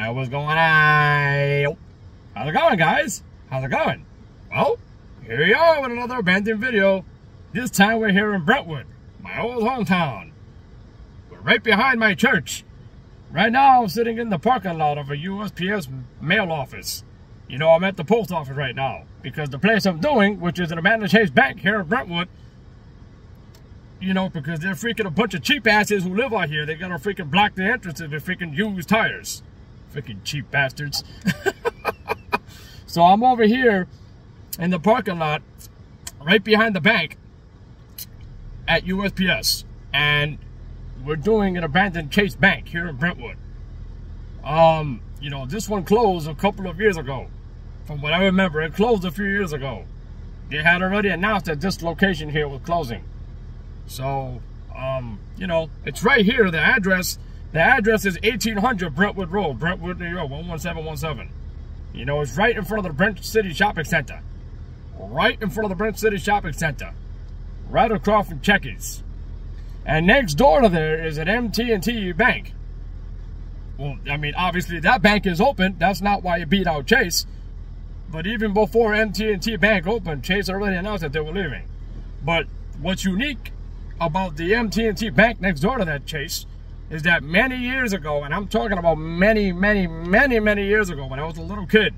Alright, what's going on? How's it going, guys? How's it going? Well, here we are with another abandoned video. This time we're here in Brentwood, my old hometown. We're right behind my church. Right now I'm sitting in the parking lot of a USPS mail office. You know, I'm at the post office right now because the place I'm doing, which is an abandoned Chase Bank here in Brentwood, you know, because they're freaking a bunch of cheap asses who live out here. They gotta freaking block the entrances with freaking used tires. Freaking cheap bastards. So I'm over here in the parking lot right behind the bank at USPS, and we're doing an abandoned Chase Bank here in Brentwood. You know, this one closed a couple of years ago. From what I remember, it closed a few years ago. They had already announced that this location here was closing. So, you know, it's right here. The address is 1800 Brentwood Road, Brentwood, New York, 11717. You know, it's right in front of the Brent City Shopping Center. Right in front of the Brent City Shopping Center. Right across from Checkers. And next door to there is an MT&T bank. Well, I mean, obviously that bank is open. That's not why you beat out Chase. But even before MT&T bank opened, Chase already announced that they were leaving. But what's unique about the MT&T bank next door to that Chase is that many years ago, and I'm talking about many years ago, when I was a little kid,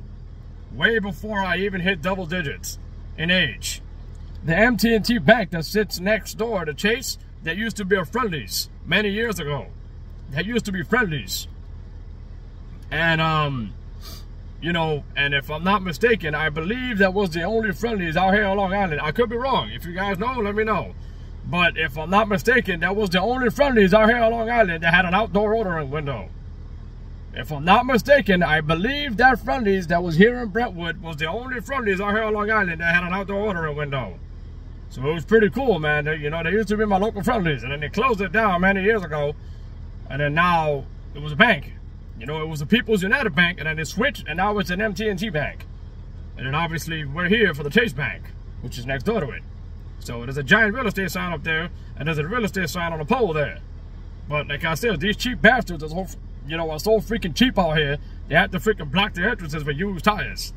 way before I even hit double digits in age, the MT&T bank that sits next door to Chase, that used to be a Friendly's many years ago. That used to be Friendly's. And, you know, and if I'm not mistaken, I believe that was the only Friendly's out here on Long Island. I could be wrong. If you guys know, let me know. But if I'm not mistaken, that was the only Friendly's out here on Long Island that had an outdoor ordering window. If I'm not mistaken, I believe that Friendly's that was here in Brentwood was the only Friendly's out here on Long Island that had an outdoor ordering window. So it was pretty cool, man. You know, they used to be my local Friendly's, and then they closed it down many years ago. And then now it was a bank. You know, it was the People's United Bank, and then they switched, and now it's an MT&T bank. And then obviously we're here for the Chase Bank, which is next door to it. So there's a giant real estate sign up there, and there's a real estate sign on the pole there. But like I said, these cheap bastards are so, you know, are so freaking cheap out here, they have to freaking block the entrances with used tires.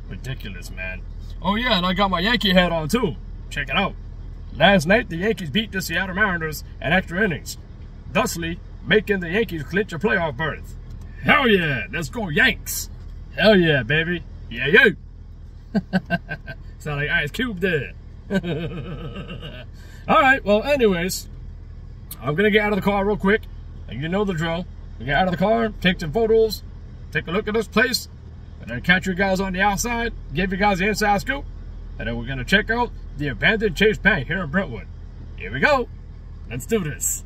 Ridiculous, man. Oh yeah, and I got my Yankee hat on too. Check it out. Last night, the Yankees beat the Seattle Mariners in extra innings, thusly making the Yankees clinch a playoff berth. Hell yeah, let's go Yanks. Hell yeah, baby. Yeah, yo. Sound like Ice Cube there. Alright, well, anyways, I'm gonna get out of the car real quick, and you know the drill. We get out of the car, take some photos, take a look at this place, and then catch you guys on the outside, give you guys the inside scoop, and then we're gonna check out the abandoned Chase Bank here in Brentwood. Here we go. Let's do this.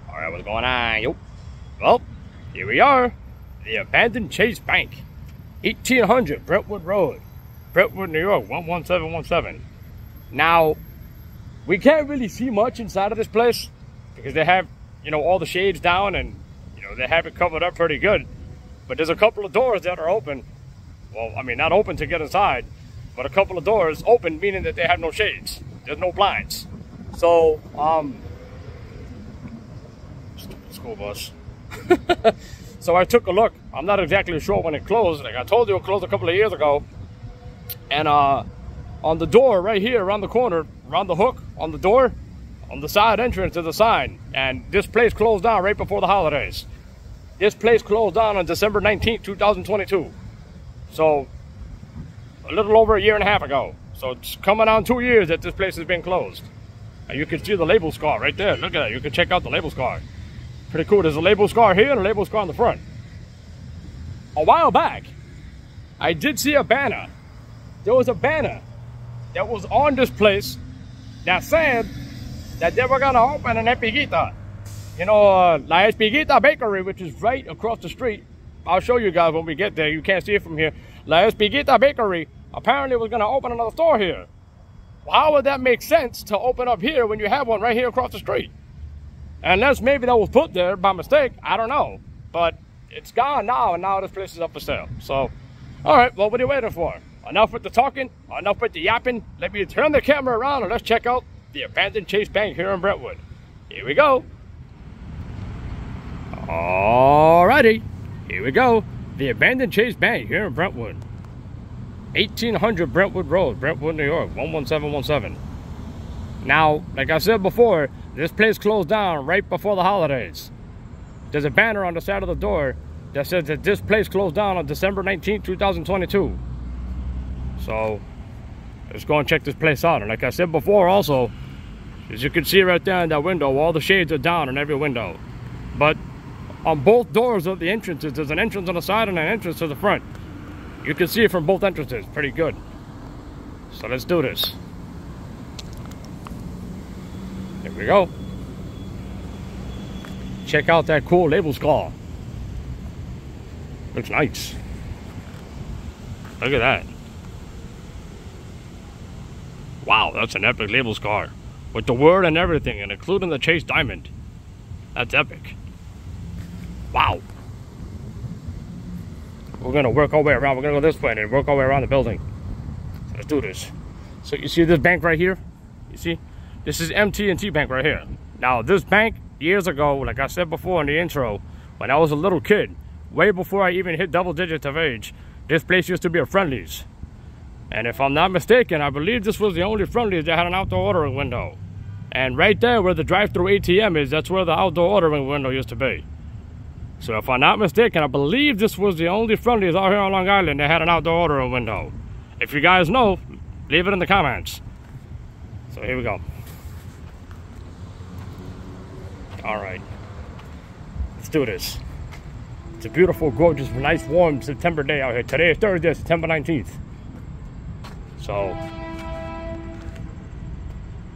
Alright, what's going on? Yo. Well, here we are. The abandoned Chase Bank. 1800 Brentwood Road, Brentwood, New York, 11717. Now, we can't really see much inside of this place because they have, you know, all the shades down, and, you know, they have it covered up pretty good. But there's a couple of doors that are open. Well, I mean, not open to get inside, but a couple of doors open, meaning that they have no shades. There's no blinds. So, stupid school bus. So I took a look. I'm not exactly sure when it closed. Like I told you, it closed a couple of years ago. And on the door right here around the corner, around the hook on the door, on the side entrance is a sign. And this place closed down right before the holidays. This place closed down on December 19th, 2022. So a little over a year and a half ago. So it's coming on 2 years that this place has been closed. And you can see the label scar right there. Look at that. You can check out the label scar. Pretty cool. There's a label scar here and a label scar on the front. A while back, I did see a banner. There was a banner that was on this place that said that they were going to open an Espiguita. You know, La Espiguita Bakery, which is right across the street. I'll show you guys when we get there. You can't see it from here. La Espiguita Bakery apparently was going to open another store here. Well, how would that make sense to open up here when you have one right here across the street? Unless maybe that was put there by mistake. I don't know. But it's gone now, and now this place is up for sale. So, all right, well, what are you waiting for? Enough with the talking, enough with the yapping. Let me turn the camera around and let's check out the abandoned Chase Bank here in Brentwood. Here we go. Alrighty, here we go. The abandoned Chase Bank here in Brentwood. 1800 Brentwood Road, Brentwood, New York, 11717. Now, like I said before, this place closed down right before the holidays. There's a banner on the side of the door that says that this place closed down on December 19, 2022. So, let's go and check this place out. And like I said before also, as you can see right there in that window, all the shades are down in every window. But on both doors of the entrances, there's an entrance on the side and an entrance to the front. You can see it from both entrances, pretty good. So let's do this. Here we go. Check out that cool label scar. Looks nice. Look at that. Wow, that's an epic label scar. With the word and everything, and including the Chase diamond. That's epic. Wow. We're gonna work our way around. We're gonna go this way and work our way around the building. So let's do this. So you see this bank right here? You see? This is MT&T Bank right here. Now this bank, years ago, like I said before in the intro, when I was a little kid, way before I even hit double digits of age, this place used to be a Friendly's. And if I'm not mistaken, I believe this was the only Friendly's that had an outdoor ordering window. And right there where the drive-through ATM is, that's where the outdoor ordering window used to be. So if I'm not mistaken, I believe this was the only Friendly's out here on Long Island that had an outdoor ordering window. If you guys know, leave it in the comments. So here we go. All right, let's do this. It's a beautiful, gorgeous, nice, warm September day out here. Today is Thursday, September 19th. So,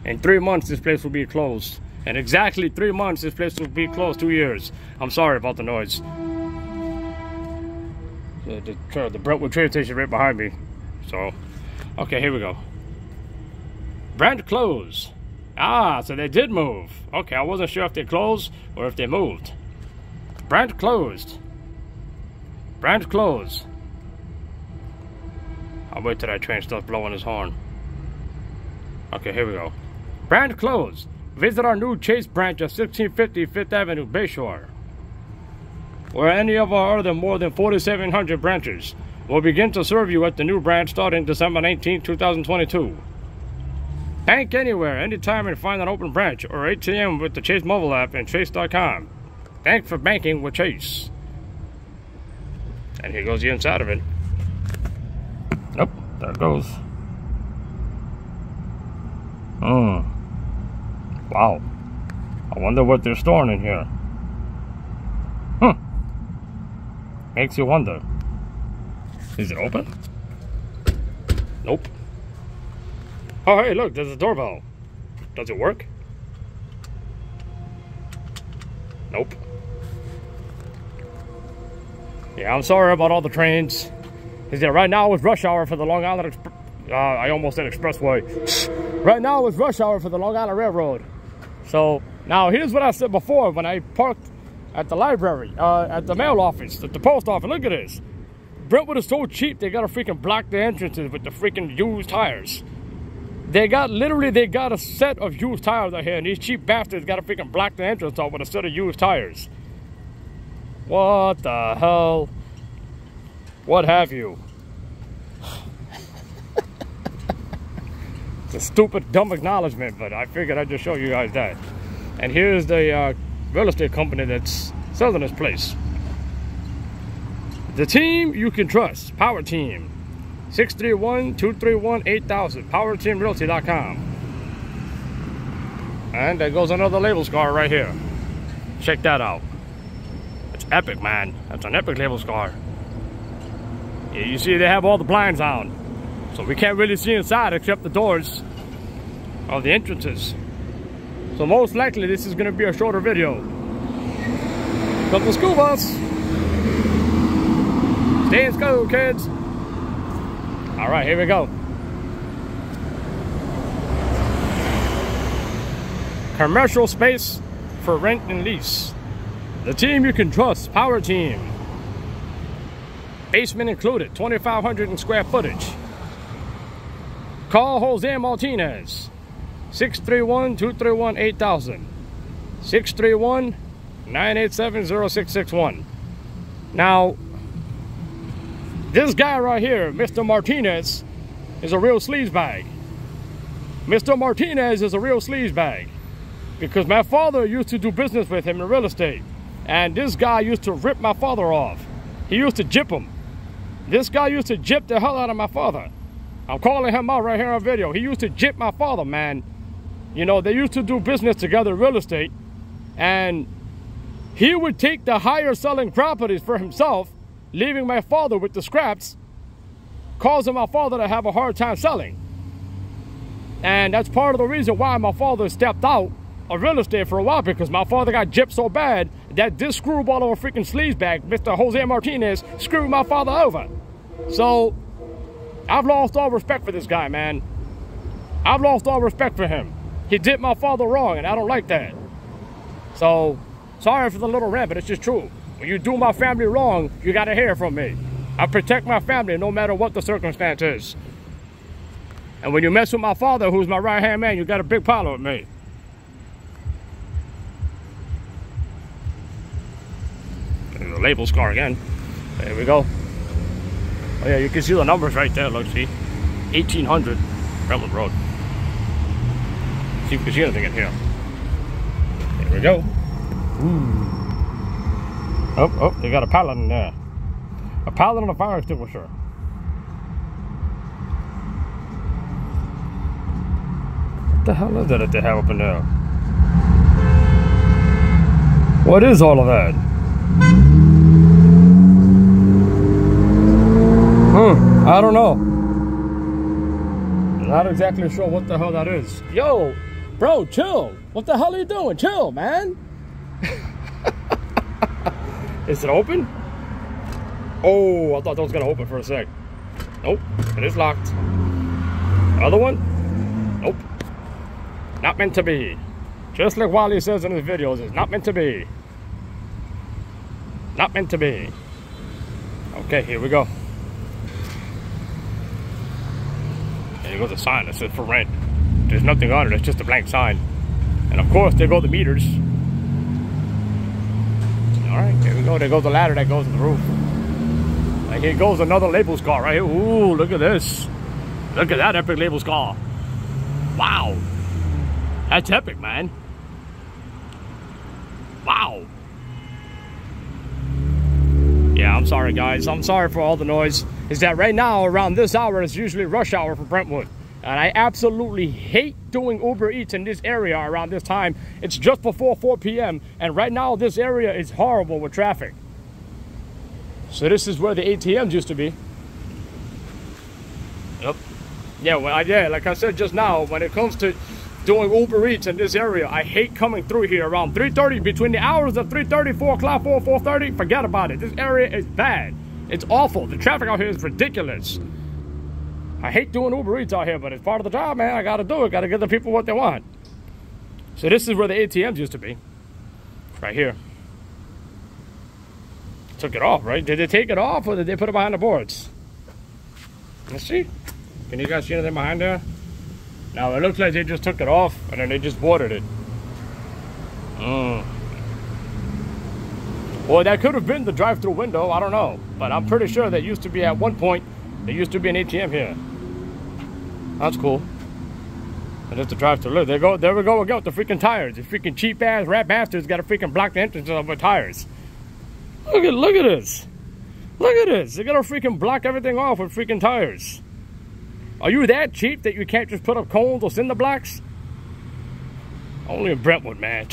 in 3 months, this place will be closed. In exactly 3 months, this place will be closed. 2 years. I'm sorry about the noise. The Brentwood train station right behind me. So, okay, here we go. Brent closed. Ah, so they did move. Okay, I wasn't sure if they closed or if they moved. Brent closed. Brent closed. I'll wait till that train starts blowing his horn. Okay, here we go. Brent closed. Visit our new Chase branch at 1650 5th Avenue, Bayshore, where any of our other more than 4,700 branches will begin to serve you at the new branch starting December 19, 2022. Bank anywhere, anytime, and find an open branch or ATM with the Chase mobile app and chase.com. Thanks for banking with Chase. And here goes the inside of it. Nope, there it goes. Wow. I wonder what they're storing in here. Makes you wonder. Is it open? Nope. Oh, hey, look, there's a doorbell. Does it work? Nope. Yeah, I'm sorry about all the trains. Is that right now it's rush hour for the Long Island I almost said expressway. Right now it's rush hour for the Long Island Railroad. So now here's what I said before when I parked at the library, at the mail office, at the post office. Look at this. Brentwood is so cheap they gotta freaking block the entrances with the freaking used tires. They got a set of used tires out here, and these cheap bastards gotta freaking block the entrance off with a set of used tires. What the hell? What have you? It's a stupid, dumb acknowledgement, but I figured I'd just show you guys that. And here's the real estate company that's selling this place. The team you can trust, Power Team. 631-231-8000, powerteamrealty.com. And there goes another label scar right here. Check that out. It's epic, man. That's an epic label scar. Yeah, you see they have all the blinds on, so we can't really see inside except the doors of the entrances. So most likely this is going to be a shorter video. Come to school bus. Stay in school, kids. All right, here we go. Commercial space for rent and lease. The team you can trust, Power Team. Basement included, 2,500 in square footage. Call Jose Martinez, 631-231-8000. 631-987-0661. Now, this guy right here, Mr. Martinez, is a real sleazebag. Mr. Martinez is a real sleazebag. Because my father used to do business with him in real estate. And this guy used to rip my father off. He used to jip him. This guy used to jip the hell out of my father. I'm calling him out right here on video. He used to jip my father, man. You know, they used to do business together in real estate. And he would take the higher selling properties for himself, leaving my father with the scraps, causing my father to have a hard time selling. And that's part of the reason why my father stepped out of real estate for a while, because my father got gypped so bad that this screwball of a freaking sleazebag, Mr. Jose Martinez, screwed my father over. So I've lost all respect for this guy, man. I've lost all respect for him. He did my father wrong, and I don't like that. So sorry for the little rant, but it's just true. When you do my family wrong, you gotta hear from me. I protect my family no matter what the circumstance is. And when you mess with my father, who's my right-hand man, you got a big problem with me. There's a label scar again. There we go. Oh yeah, you can see the numbers right there. Look, see? 1800 Brentwood Road. See if you can see anything in here. There we go. Ooh. Oh, they got a pallet in there. A pallet and a fire extinguisher. What the hell is that they have up in there? What is all of that? I don't know. Not exactly sure what the hell that is. Yo, bro, chill. What the hell are you doing? Chill, man. Is it open? Oh, I thought that was gonna open for a sec. Nope, it is locked. Other one? Nope. Not meant to be. Just like Wally says in his videos, it's not meant to be. Not meant to be. Okay, here we go. There goes a sign that says for rent. There's nothing on it, it's just a blank sign. And of course, there go the meters. Alright, there we go. There goes the ladder that goes to the roof. And here goes another label scar right here. Ooh, look at this. Look at that epic label scar. Wow. That's epic, man. Wow. Yeah, I'm sorry, guys. I'm sorry for all the noise. Is that right now, around this hour, is usually rush hour for Brentwood. And I absolutely hate doing Uber Eats in this area around this time. It's just before 4 p.m. And right now, this area is horrible with traffic. So this is where the ATMs used to be. Yep. Yeah, well, yeah, like I said just now, when it comes to doing Uber Eats in this area, I hate coming through here around 3:30, between the hours of 3:30, 4 o'clock, 4:30. Forget about it. This area is bad. It's awful. The traffic out here is ridiculous. I hate doing Uber Eats out here, but it's part of the job, man. I gotta do it. Gotta give the people what they want. So this is where the ATMs used to be. Right here. Took it off, right? Did they take it off, or did they put it behind the boards? Let's see. Can you guys see anything behind there? Now it looks like they just took it off and then they just boarded it. Well, that could have been the drive-through window. I don't know, but I'm pretty sure that used to be at one point. There used to be an ATM here. That's cool. And that's the drive-through. Look, there we go again with the freaking tires. The freaking cheap-ass rat bastards got to freaking block the entrance of the tires. Look at this. Look at this. They got to freaking block everything off with freaking tires. Are you that cheap that you can't just put up cones or cinder blocks? Only in Brentwood, man.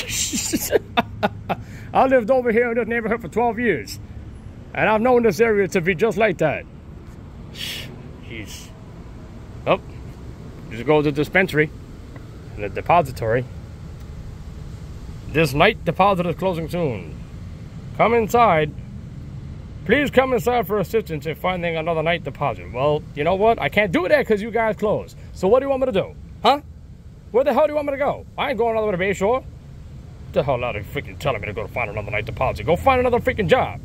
I lived over here in this neighborhood for 12 years. And I've known this area to be just like that. Jeez. Oh, just go to the dispensary and the depository. This night deposit is closing soon. Come inside. Please come inside for assistance in finding another night deposit. Well, you know what? I can't do that because you guys closed. So what do you want me to do? Huh? Where the hell do you want me to go? I ain't going all the way to Bayshore. What the hell are they freaking telling me to go to find another night deposit? Go find another freaking job.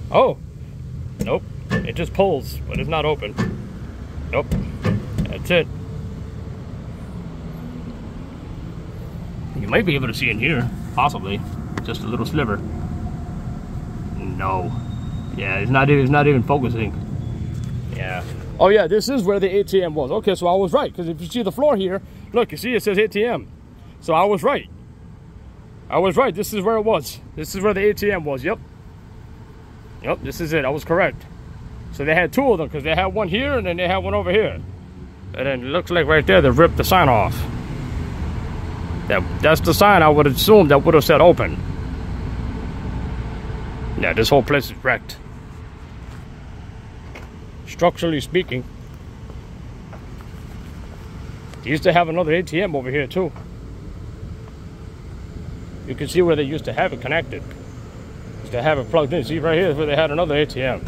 Oh. Nope. It just pulls, but it's not open. Nope. That's it. You might be able to see in here, possibly. Just a little sliver. No. Yeah, it's not even focusing. Yeah. Oh yeah, this is where the ATM was. Okay, so I was right, because if you see the floor here, look, you see it says ATM. So I was right. I was right. This is where it was. This is where the ATM was. Yep. Yep, this is it. I was correct. So they had two of them, because they had one here and then they had one over here. And then it looks like right there they ripped the sign off. That's the sign I would assume that would have said open. Yeah, this whole place is wrecked. Structurally speaking. They used to have another ATM over here too. You can see where they used to have it connected. Used to have it plugged in. See right here is where they had another ATM.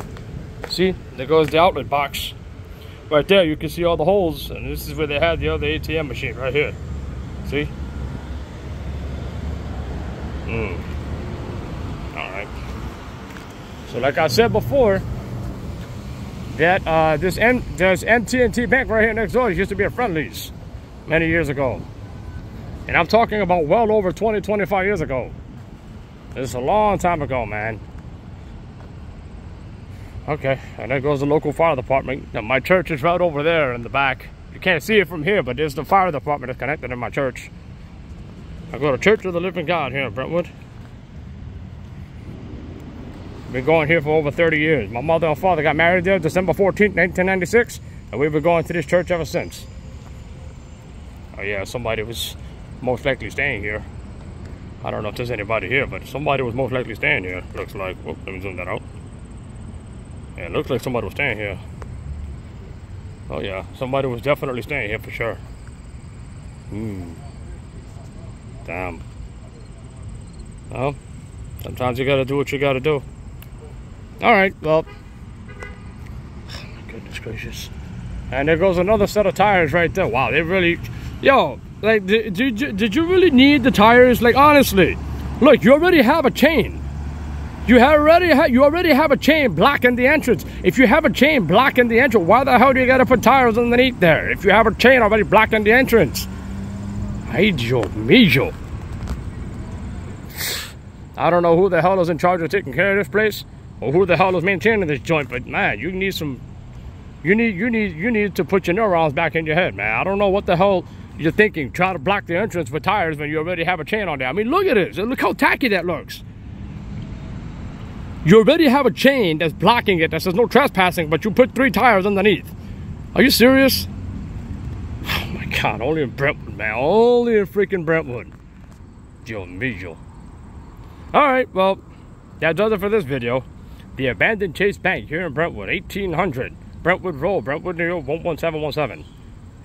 See, there goes the outlet box. Right there you can see all the holes, and this is where they had the other ATM machine right here. See? Alright. So like I said before, that there's MT&T Bank right here next door. It used to be a Friendly's many years ago. And I'm talking about well over 20, 25 years ago. This is a long time ago, man. Okay, and there goes the local fire department. Now, my church is right over there in the back. You can't see it from here, but there's the fire department that's connected in my church. I go to Church of the Living God here in Brentwood. Been going here for over 30 years. My mother and father got married there December 14th, 1996, and we've been going to this church ever since. Oh yeah, somebody was most likely staying here. I don't know if there's anybody here, but somebody was most likely staying here. Looks like, well, let me zoom that out. Yeah, it looks like somebody was staying here. Oh yeah, somebody was definitely staying here for sure. Damn. Well, sometimes you gotta do what you gotta do. Alright, well. Oh my goodness gracious. And there goes another set of tires right there. Wow, they really... Yo, like, did you really need the tires? Like, honestly. Look, you already have a chain. You already have a chain blocking the entrance. If you have a chain blocking the entrance, why the hell do you gotta put tires underneath there? If you have a chain already blocking the entrance. Ay, Dios mío. I don't know who the hell is in charge of taking care of this place, or who the hell is maintaining this joint, but man, you need some... You need to put your neurons back in your head, man. I don't know what the hell you're thinking. Try to block the entrance with tires when you already have a chain on there. I mean, look at it. Look how tacky that looks. You already have a chain that's blocking it that says no trespassing, but you put 3 tires underneath. Are you serious? Oh my God, only in Brentwood, man. Only in freaking Brentwood. Dios mío. Alright, well, that does it for this video. The abandoned Chase Bank here in Brentwood, 1800 Brentwood Road, Brentwood, New York, 11717.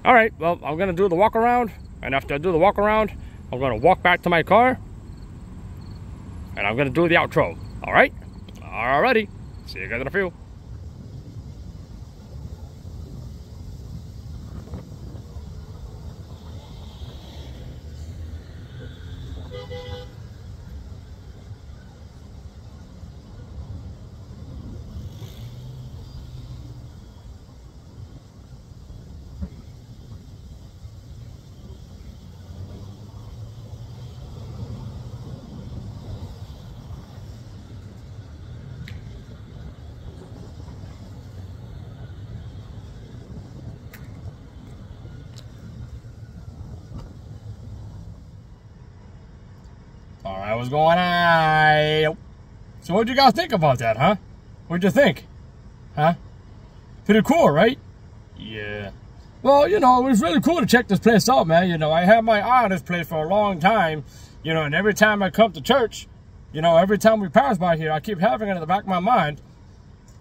Alright, well, I'm going to do the walk around. And after I do the walk around, I'm going to walk back to my car. And I'm going to do the outro. Alright? Alrighty. See you guys in a few. Alright, what's going on? So what'd you guys think about that, huh? What'd you think? Huh? Pretty cool, right? Yeah. Well, you know, it was really cool to check this place out, man. You know, I had my eye on this place for a long time. You know, and every time I come to church, you know, every time we pass by here, I keep having it in the back of my mind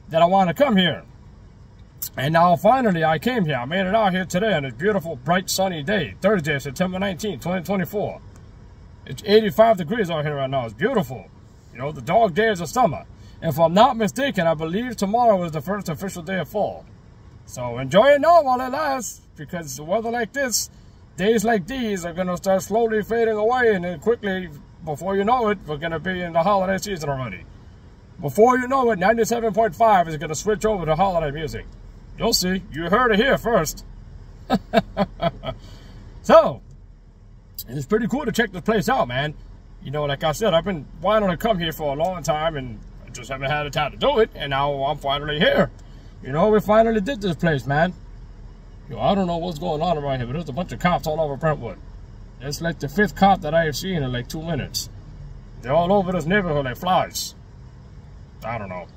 that I want to come here. And now finally I came here. I made it out here today on this beautiful, bright, sunny day. Thursday, September 19, 2024. It's 85 degrees out here right now. It's beautiful. You know, the dog days of summer. If I'm not mistaken, I believe tomorrow is the first official day of fall. So enjoy it now while it lasts, because the weather like this, days like these are going to start slowly fading away, and then quickly, before you know it, we're going to be in the holiday season already. Before you know it, 97.5 is going to switch over to holiday music. You'll see. You heard it here first. So, And it's pretty cool to check this place out, man. You know, like I said, I've been wanting to come here for a long time, and I just haven't had the time to do it, and now I'm finally here. You know, we finally did this place, man. Yo, I don't know what's going on around here, but there's a bunch of cops all over Brentwood. It's like the 5th cop that I have seen in like 2 minutes. They're all over this neighborhood like flies. I don't know.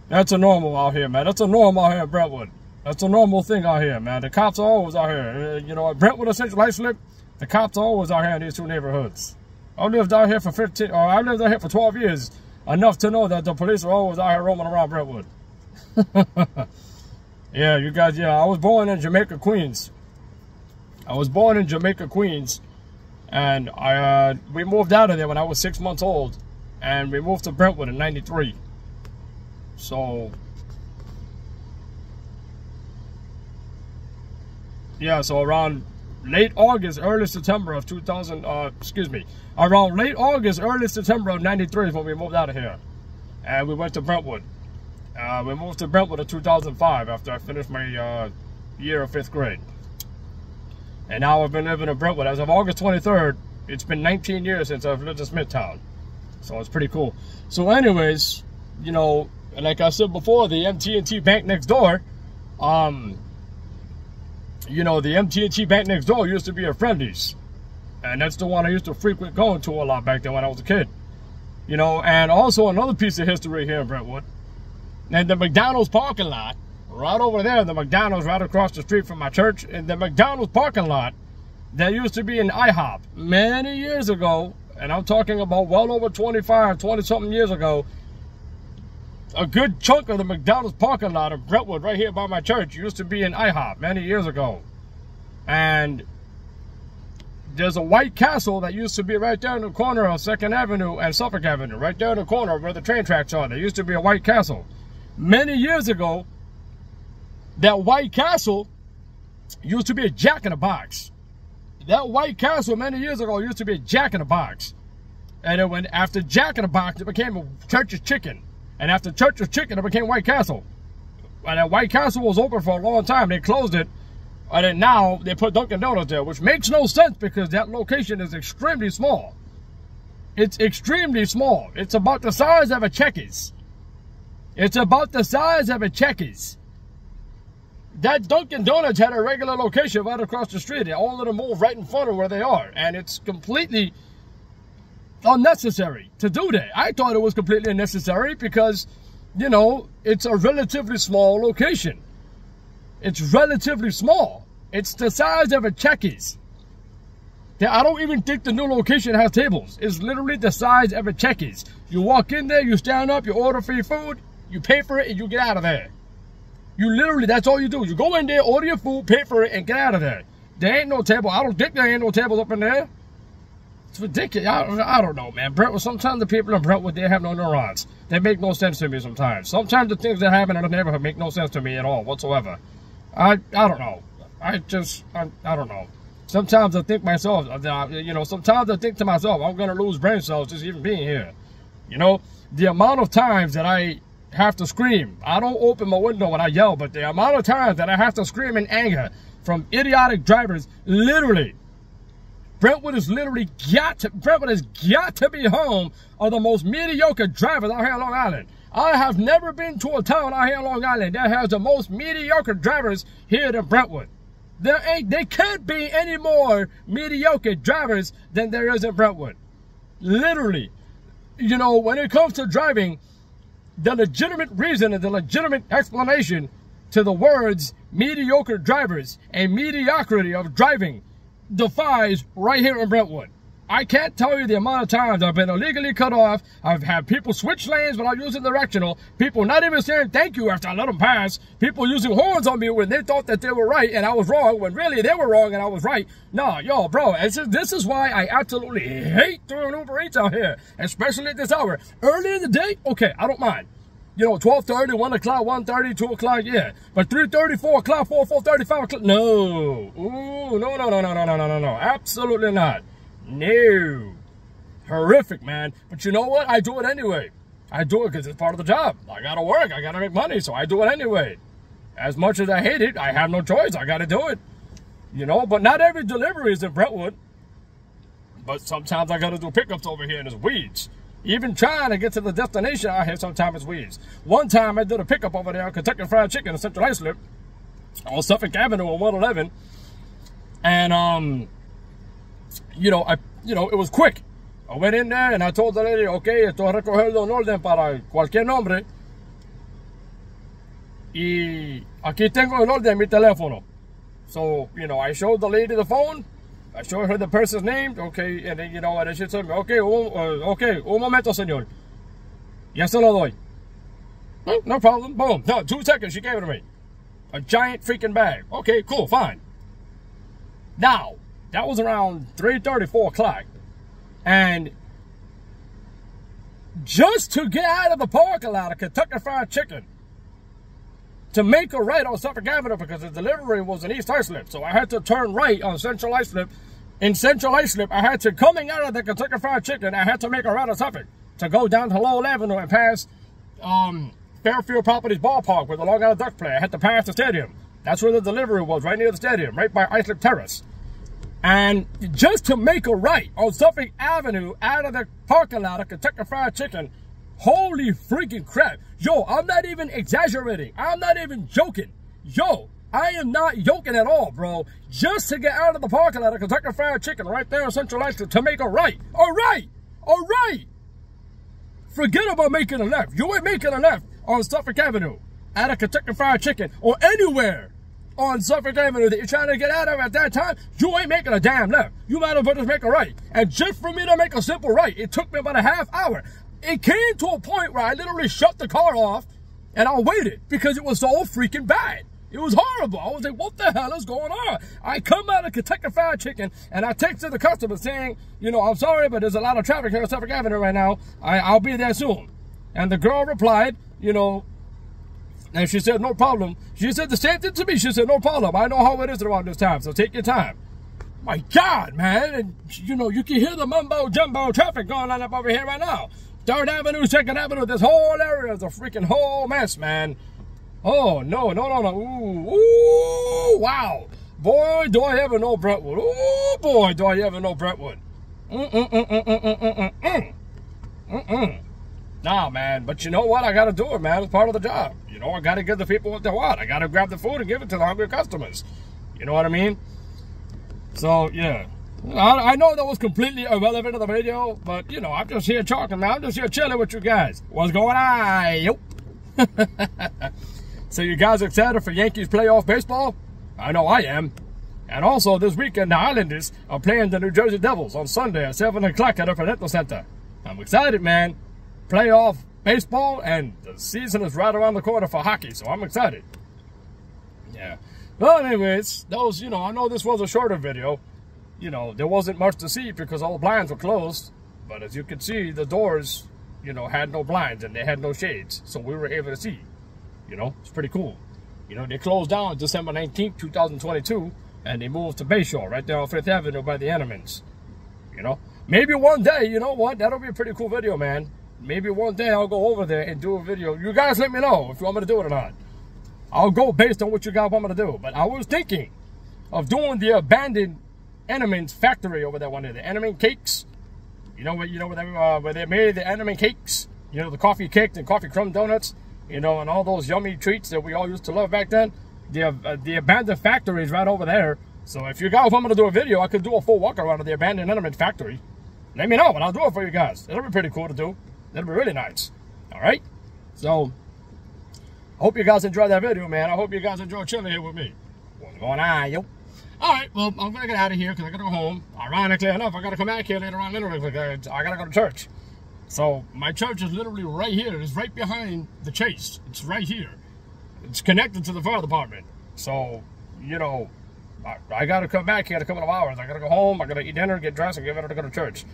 That's a normal out here, man. That's a normal out here in Brentwood. That's a normal thing out here, man. The cops are always out here. You know, at Brentwood Essential Islip, the cops are always out here in these 2 neighborhoods. I lived out here for 12 years, enough to know that the police are always out here roaming around Brentwood. Yeah, you guys, yeah, I was born in Jamaica, Queens. And we moved out of there when I was 6 months old, and we moved to Brentwood in '93. So, yeah, so around late August, early September of 2000, around late August, early September of '93 is when we moved out of here. And we went to Brentwood. We moved to Brentwood in 2005 after I finished my year of 5th grade. And now I've been living in Brentwood. As of August 23rd, it's been 19 years since I've lived in Smithtown. So it's pretty cool. So anyways, you know, like I said before, the MT&T bank next door, you know, the MT&T bank next door used to be a Friendly's. And that's the one I used to frequent going to a lot back then when I was a kid. You know, and also another piece of history here in Brentwood. And the McDonald's parking lot, right over there, the McDonald's right across the street from my church, in the McDonald's parking lot, there used to be an IHOP many years ago, and I'm talking about well over 20-something years ago. A good chunk of the McDonald's parking lot of Brentwood, right here by my church, used to be an IHOP many years ago. And there's a White Castle that used to be right there in the corner of 2nd Avenue and Suffolk Avenue, right there in the corner where the train tracks are. There used to be a White Castle. Many years ago, that White Castle used to be a Jack-in-the-Box. That White Castle many years ago used to be a Jack-in-the-Box. And then when after Jack-in-the-Box, it became a Church's Chicken. And after Church's Chicken, it became White Castle. And that White Castle was open for a long time. They closed it. And then now they put Dunkin' Donuts there, which makes no sense because that location is extremely small. It's extremely small. It's about the size of a Checkers. It's about the size of a Checkers. That Dunkin' Donuts had a regular location right across the street. They all let them move right in front of where they are. And it's completely unnecessary to do that. I thought it was completely unnecessary because, you know, it's a relatively small location. It's relatively small. It's the size of a Checkers. I don't even think the new location has tables. It's literally the size of a Checkers. You walk in there, you stand up, you order for your food, you pay for it, and you get out of there. You literally, that's all you do. You go in there, order your food, pay for it, and get out of there. There ain't no table. I don't think there ain't no tables up in there. It's ridiculous. I don't know, man. Brentwood, sometimes the people in Brentwood, they have no neurons. They make no sense to me sometimes. Sometimes the things that happen in the neighborhood make no sense to me at all whatsoever. I don't know. I don't know. Sometimes I think myself, you know, sometimes I think to myself, I'm going to lose brain cells just even being here. You know, the amount of times that I have to scream. I don't open my window when I yell, but the amount of times that I have to scream in anger from idiotic drivers, literally, Brentwood has got to be home of the most mediocre drivers out here on Long Island. I have never been to a town out here on Long Island that has the most mediocre drivers here than Brentwood. There can't be any more mediocre drivers than there is in Brentwood. Literally. You know, when it comes to driving, the legitimate reason and the legitimate explanation to the words mediocre drivers and mediocrity of driving defies right here in Brentwood. I can't tell you the amount of times I've been illegally cut off. I've had people switch lanes without using directional. People not even saying thank you after I let them pass. People using horns on me when they thought that they were right and I was wrong, when really they were wrong and I was right. No, yo, bro, this is why I absolutely hate doing Uber Eats out here, especially at this hour. Early in the day, okay, I don't mind. You know, 12:30, 1 o'clock, 1:30, 2 o'clock, yeah. But 3:30, 4 o'clock, 4:30, 5 o'clock, no. Ooh, no. Absolutely not. No. Horrific, man. But you know what? I do it anyway. I do it because it's part of the job. I gotta work. I gotta make money, so I do it anyway. As much as I hate it, I have no choice. I gotta do it. You know, but not every delivery is in Brentwood. But sometimes I gotta do pickups over here and it's weeds. Even trying to get to the destination out here, sometimes it's weeds. One time I did a pickup over there on Kentucky Fried Chicken in Central Islip on Suffolk Avenue on 111. And, it was quick. I went in there and I told the lady, okay, estoy recogiendo un orden para cualquier nombre. Y aquí tengo el orden en mi teléfono. So, I showed the lady the phone. I showed her the person's name. Okay, and then, and then she told me, okay, un momento, señor. Ya se lo doy. No problem. Boom. No, 2 seconds. She gave it to me. A giant freaking bag. Okay, cool, fine. Now, that was around 3:30, 4 o'clock. And just to get out of the parking lot of Kentucky Fried Chicken, to make a right on Suffolk Avenue because the delivery was in East Islip. So I had to turn right on Central Islip. In Central Islip, I had to, coming out of the Kentucky Fried Chicken, I had to make a right on Suffolk to go down to Lowell Avenue and pass Fairfield Properties Ballpark where the Long Island Ducks play. I had to pass the stadium. That's where the delivery was, right near the stadium, right by Islip Terrace. And just to make a right on Suffolk Avenue out of the parking lot of Kentucky Fried Chicken, holy freaking crap. Yo, I'm not even exaggerating. I'm not even joking. Yo, I am not joking at all, bro. Just to get out of the parking lot of Kentucky Fried Chicken right there in Central Islip to make a right. All right. Forget about making a left. You ain't making a left on Suffolk Avenue out of Kentucky Fried Chicken or anywhere on Suffolk Avenue that you're trying to get out of at that time. You ain't making a damn left. You might as well just make a right. And just for me to make a simple right, it took me about a half hour. It came to a point where I literally shut the car off and I waited because it was so freaking bad. It was horrible. I was like, what the hell is going on? I come out of Kentucky Fried Chicken and I texted the customer saying, I'm sorry, but there's a lot of traffic here on Suffolk Avenue right now. I'll be there soon. And the girl replied, and she said, no problem. She said the same thing to me. She said, no problem. I know how it is around this time, so take your time. My God, man. And, you can hear the mumbo-jumbo traffic going on up over here right now. 3rd Avenue, 2nd Avenue, this whole area is a freaking whole mess, man. Oh, no. Ooh, wow. Boy, do I ever know Brentwood. Ooh, boy, do I ever know Brentwood. Nah, man, but you know what? I got to do it, man. It's part of the job. I got to give the people what they want. I got to grab the food and give it to the hungry customers. You know what I mean? So, yeah. I know that was completely irrelevant to the video, but, I'm just here talking, man. I'm just here chilling with you guys. What's going on? Yo. So you guys excited for Yankees playoff baseball? I know I am. And also, this weekend, the Islanders are playing the New Jersey Devils on Sunday at 7 o'clock at the Prudential Center. I'm excited, man. Playoff baseball, and the season is right around the corner for hockey, so I'm excited. Yeah. Well, anyways, those, I know this was a shorter video. There wasn't much to see because all the blinds were closed. But as you can see, the doors, had no blinds and they had no shades. So we were able to see. It's pretty cool. They closed down December 19th, 2022. And they moved to Bayshore, right there on 5th Avenue by the Ennemans. Maybe one day, you know what? That'll be a pretty cool video, man. Maybe one day I'll go over there and do a video. You guys let me know if you want me to do it or not. I'll go based on what you guys want me to do. But I was thinking of doing the abandoned Ennemans factory over there one day. The Enneman cakes. Where they made the Enneman cakes. The coffee cake and coffee crumb donuts. And all those yummy treats that we all used to love back then. The abandoned factory is right over there. So if you guys want me to do a video, I could do a full walk around of the abandoned Enneman factory. Let me know, and I'll do it for you guys. It'll be pretty cool to do. It'll be really nice. All right? So, I hope you guys enjoyed that video, man. I hope you guys enjoyed chilling here with me. What's going on, yo? All right, well, I'm going to get out of here because I got to go home. Ironically enough, I got to come back here later on anyway because I got to go to church. So, my church is literally right here. It's right behind the Chase. It's right here. It's connected to the fire department. So, I got to come back here in a couple of hours. I got to go home. I got to eat dinner, get dressed, and get ready to go to church.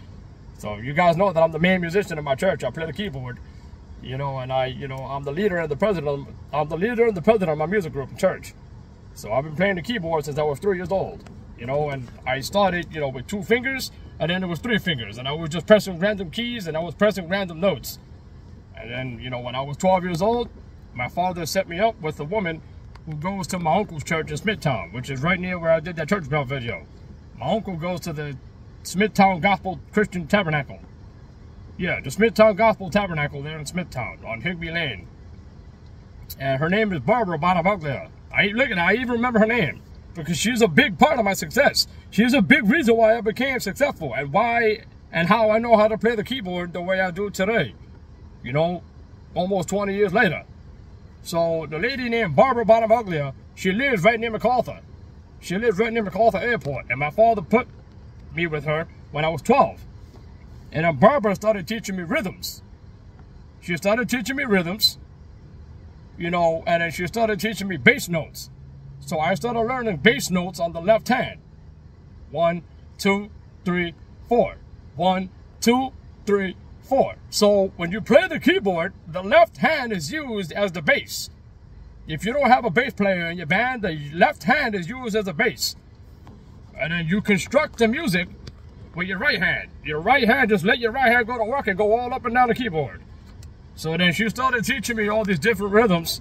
So you guys know that I'm the main musician in my church. I play the keyboard, and I'm the leader and the president. I'm the leader and the president of my music group in church. So I've been playing the keyboard since I was 3 years old, and I started, with 2 fingers, and then it was 3 fingers, and I was just pressing random keys, and I was pressing random notes. And then, when I was 12 years old, my father set me up with a woman who goes to my uncle's church in Smithtown, which is right near where I did that church bell video. My uncle goes to the Smithtown Gospel Christian Tabernacle. Yeah, the Smithtown Gospel Tabernacle there in Smithtown on Higby Lane. And her name is Barbara Bonavoglia. I even remember her name because she's a big part of my success. She's a big reason why I became successful and why and how I know how to play the keyboard the way I do today. You know, almost 20 years later. So the lady named Barbara Bonavoglia, she lives right near MacArthur. She lives right near MacArthur Airport. And my father put me with her when I was 12. And then Barbara started teaching me rhythms. She started teaching me rhythms, you know, and then she started teaching me bass notes. So I started learning bass notes on the left hand. 1, 2, 3, 4. 1, 2, 3, 4. So when you play the keyboard, the left hand is used as the bass. If you don't have a bass player in your band, the left hand is used as a bass. And then you construct the music with your right hand. Your right hand, just let your right hand go to work and go all up and down the keyboard. So then she started teaching me all these different rhythms.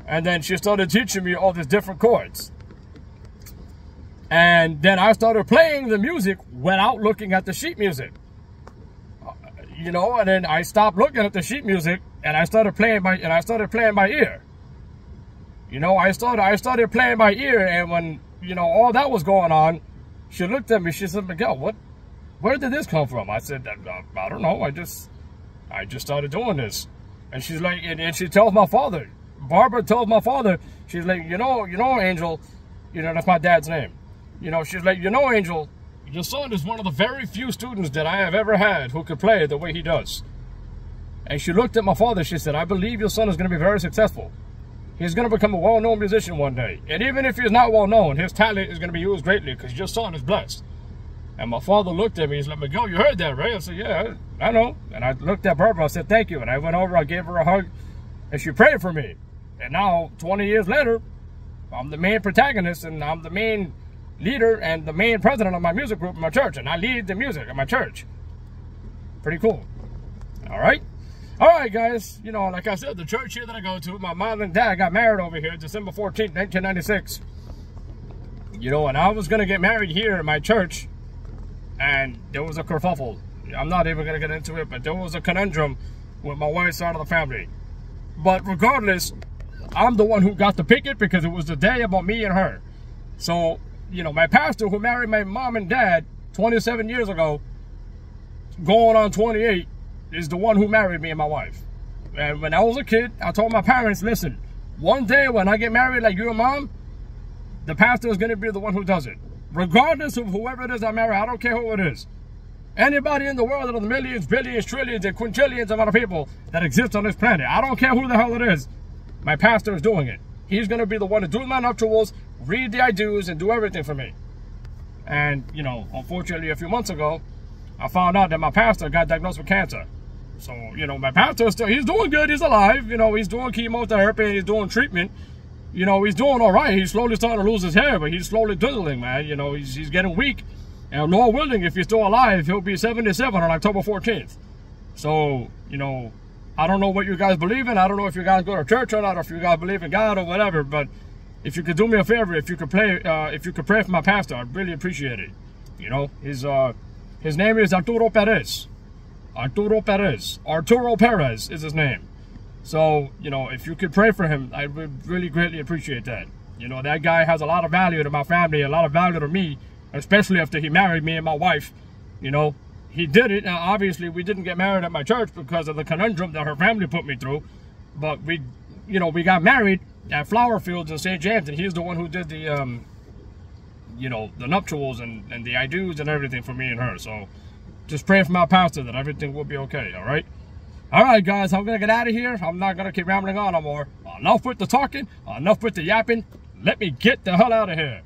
And then she started teaching me all these different chords. And then I started playing the music without looking at the sheet music. You know, and then I stopped looking at the sheet music and I started playing by ear. You know, I started playing by ear, and when, you know, all that was going on, she looked at me, she said, Miguel, where did this come from? I said, I don't know, I just started doing this. And she's like, and she tells my father, Barbara tells my father, she's like, you know, Angel, you know, that's my dad's name. You know, she's like, you know, Angel, your son is one of the very few students that I have ever had who could play the way he does. And she looked at my father, she said, I believe your son is going to be very successful. He's going to become a well-known musician one day. And even if he's not well-known, his talent is going to be used greatly because your son is blessed. And my father looked at me, he's like, Miguel, you heard that, right? I said, yeah, I know. And I looked at Barbara, I said, thank you. And I went over, I gave her a hug, and she prayed for me. And now, 20 years later, I'm the main protagonist, and I'm the main leader and the main president of my music group in my church. And I lead the music at my church. Pretty cool. All right? All right, guys, you know, like I said, the church here that I go to, my mom and dad got married over here December 14th, 1996. You know, and I was going to get married here in my church, and there was a kerfuffle. I'm not even going to get into it, but there was a conundrum with my wife's side of the family. But regardless, I'm the one who got to pick it because it was the day about me and her. So, you know, my pastor who married my mom and dad 27 years ago, going on 28, is the one who married me and my wife. And when I was a kid, I told my parents, listen, one day when I get married like you and mom, the pastor is going to be the one who does it. Regardless of whoever it is I marry, I don't care who it is. Anybody in the world of the millions, billions, trillions, and quintillions amount of people that exist on this planet, I don't care who the hell it is, my pastor is doing it. He's going to be the one to do my nuptials, read the I do's, and do everything for me. And, you know, unfortunately, a few months ago, I found out that my pastor got diagnosed with cancer. So, you know, my pastor, he's doing good. He's alive. You know, he's doing chemotherapy and he's doing treatment. You know, he's doing all right. He's slowly starting to lose his hair, but he's slowly dwindling, man. You know, he's getting weak. And Lord willing, if he's still alive, he'll be 77 on October 14th. So, you know, I don't know what you guys believe in. I don't know if you guys go to church or not, or if you guys believe in God or whatever. But if you could do me a favor, if you could pray for my pastor, I'd really appreciate it. You know, his name is Arturo Perez. Arturo Perez is his name. So, you know, if you could pray for him, I would really greatly appreciate that. You know, that guy has a lot of value to my family, a lot of value to me, especially after he married me and my wife. You know, he did it. Now, obviously, we didn't get married at my church because of the conundrum that her family put me through. But we got married at Flower Fields in St. James, and he's the one who did the, you know, the nuptials and the I do's and everything for me and her. So, just pray for my pastor that everything will be okay, all right? All right, guys, I'm going to get out of here. I'm not going to keep rambling on no more. Enough with the talking. Enough with the yapping. Let me get the hell out of here.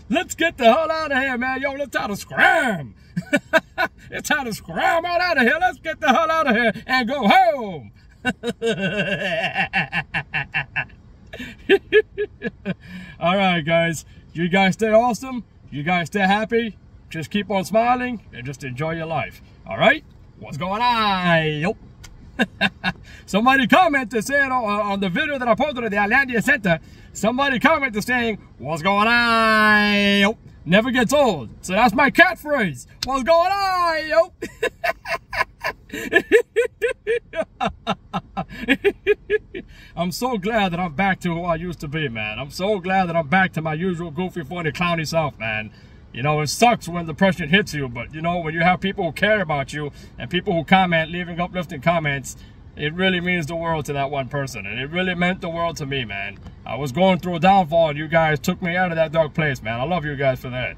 Let's get the hell out of here, man. Yo, let's try to scram. It's time to scram on out of here. Let's get the hell out of here and go home. All right, guys. You guys stay awesome. You guys stay happy. Just keep on smiling and just enjoy your life. All right? What's going on? Yep. Somebody commented saying on the video that I posted at the Islandia Center, somebody commented saying, what's going on, yo? Never gets old. So that's my catchphrase. What's going on, yo? I'm so glad that I'm back to who I used to be, man. I'm so glad that I'm back to my usual goofy, funny, clowny self, man. You know, it sucks when depression hits you, but, you know, when you have people who care about you and people who comment, leaving uplifting comments, it really means the world to that one person. And it really meant the world to me, man. I was going through a downfall, and you guys took me out of that dark place, man. I love you guys for that.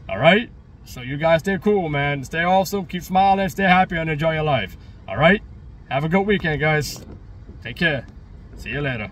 All right? So you guys stay cool, man. Stay awesome. Keep smiling. Stay happy and enjoy your life. All right? Have a good weekend, guys. Take care. See you later.